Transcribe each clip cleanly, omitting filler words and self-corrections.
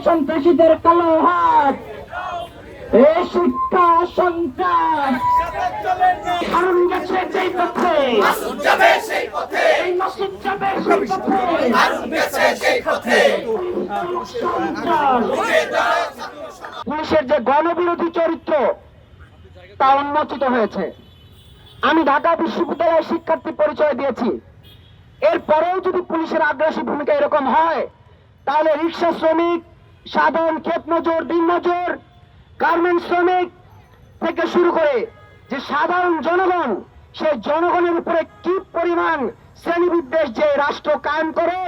সন্ত্রাসীদের কালো হাত, এই শিক্ষা সন্ত্রাস হারুন গেছে যেই পথে, মাসুদ যাবে সেই পথে, মাসুদ যাবে সেই পথে, হারুন গেছে সেই পথে। পুলিশের যে গণবিরোধী চরিত্র তা উন্মোচিত হয়েছে। আমি ঢাকা বিশ্ববিদ্যালয়ের শিক্ষার্থী পরিচয় দিয়েছি। এরপরেও যদি পুলিশের আগ্রাসী ভূমিকা এরকম হয়, তাহলে রিক্সা শ্রমিক, সাধারণ ক্ষেত মজুর, দিন মজুর, গার্মেন্টস শ্রমিক থেকে শুরু করে যে সাধারণ জনগণ, সেই জনগণের উপরে কি পরিমাণ শ্রেণীবিদ্বেষ যে রাষ্ট্র কায়েম করে,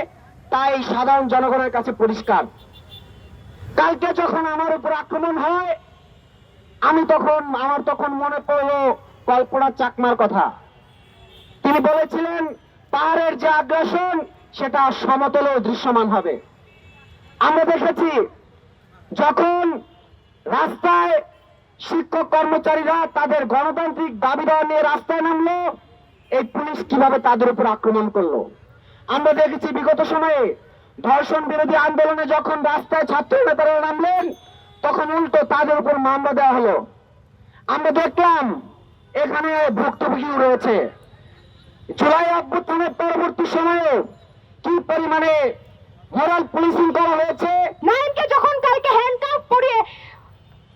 তাই সাধারণ জনগণের কাছে পরিষ্কার। কালকে যখন আমার উপর আক্রমণ হয়, আমার তখন মনে পড়লো কল্পনা চাকমার কথা। তিনি বলেছিলেন পাহাড়ের যে আগ্রাসন সেটা সমতলেও দৃশ্যমান হবে। আমরা দেখেছি যখন রাস্তায় শিক্ষক কর্মচারীরা তাদের গণতান্ত্রিক দাবি দেওয়া নিয়ে রাস্তায় নামলো, এই পুলিশ কিভাবে তাদের উপর আক্রমণ করলো। আমরা দেখেছি বিগত সময়ে ধর্ষণ বিরোধী আন্দোলনে যখন রাস্তায় ছাত্র নেতারা নামলেন, তখন উল্টো তাদের উপর মামলা দেওয়া হলো। আমরা দেখলাম এখানে ভুক্তভোগী রয়েছে। জুলাই অভ্যুত্থানের পরবর্তী সময়ে কি পরিমাণে মোরাল পুলিশিং করা হয়েছে। নাইমকে যখন কালকে হ্যান্ডকাফ পরিয়ে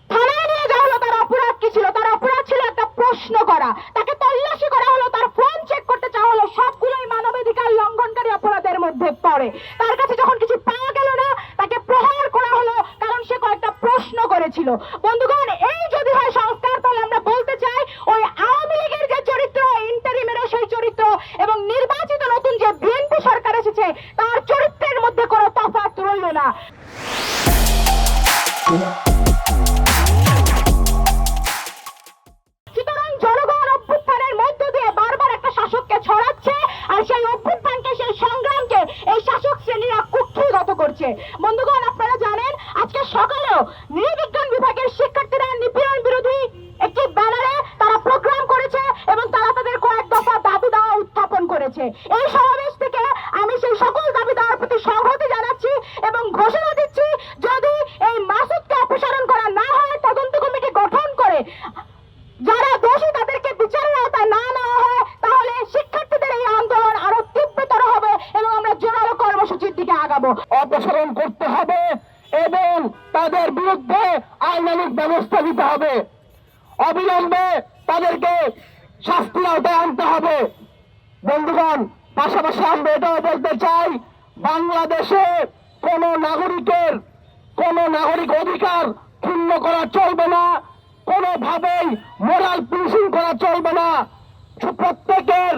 থানায় নিয়ে যাওয়া হলো, তার অপরাধ কি ছিল? তার অপরাধ ছিল একটা প্রশ্ন করা। তাকে তল্লাশি করা হলো, তার ফোন চেক করতে চাওয়া হলো, সবগুলোই মানবাধিকার লঙ্ঘনকারী অপরাধের মধ্যে পড়ে। তার কাছে যখন কিছু পাওয়া গেল না, তাকে প্রহার করা হলো, কারণ সে কয়েকটা প্রশ্ন করেছিল। বন্ধুগণ, এই যদি হয় সংস্কার, তাহলে আমরা বলতে চাই ওই আওয়ামী লীগের যে চরিত্র, ইন্টারিমেরও সেই চরিত্র, এবং নির্বাচিত নতুন যে বিএনপি সরকার এসেছে তার চরিত্রের মধ্যে কোনো তফাৎ রইল না। সুতরাং জনগণ অভ্যুত্থানের মধ্য দিয়ে বারবার একটা শাসককে ছড়াচ্ছে, আর সেই অভ্যুত্থানকে, সেই সংগ্রামকে এই শাসক শ্রেণীরা কুক্ষিগত করছে। বন্ধুগণ, আপনারা জানেন আজকে সকালেও নৃবিজ্ঞান বিভাগের শিক্ষার্থীরা নিপীড়ন বিরোধী একটি ব্যানারে তারা প্রোগ্রাম করেছে এবং তারা তাদের কয়েক দফা দাবি দেওয়া উত্থাপন করেছে। এই সমাবেশ থেকে আমি সেই সকল দাবি দেওয়ার প্রতি সংহতি জানাচ্ছি এবং ঘোষণা দিচ্ছি, যদি এই মাসুদকে অপসারণ করা না হয়, তদন্ত কমিটি গঠন করে যারা দোষী তাদেরকে বিচারের আওতায় না নেওয়া হয়, তাহলে শিক্ষার্থীদের এই আন্দোলন আরো তীব্রতর হবে এবং আমরা জোরালো কর্মসূচির দিকে আগাবো। অপসারণ করতে হবে এবং তাদের বিরুদ্ধে আইনানুগ ব্যবস্থা নিতে হবে। অবিলম্বে তাদেরকে শাস্তির আওতায় আনতে হবে। বন্ধুগণ, পাশাপাশি আমরা এটাও বলতে চাই, বাংলাদেশে কোন নাগরিক অধিকার ক্ষুণ্ণ করা চলবে না, কোনোভাবেই মোরাল পুলিশিং করা চলবে না। প্রত্যেকের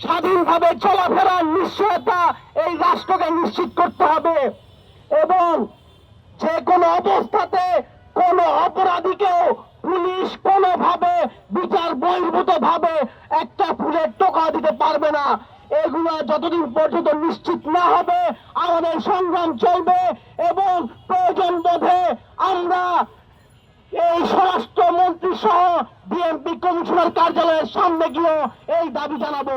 স্বাধীনভাবে চলাফেরার নিশ্চয়তা এই রাষ্ট্রকে নিশ্চিত করতে হবে এবং যে কোনো অবস্থাতে কোন অপরাধীকেও পুলিশ কোনোভাবে বিচার বহির্ভূত ভাবে একটা ফুলের টোকা দিতে পারবে না। এগুলো যতদিন পর্যন্ত নিশ্চিত না হবে আমাদের সংগ্রাম চলবে এবং প্রয়োজন বোধে আমরা এই স্বরাষ্ট্রমন্ত্রী সহ বিএনপি কমিশনার কার্যালয়ের সামনে গিয়ে এই দাবি জানাবো।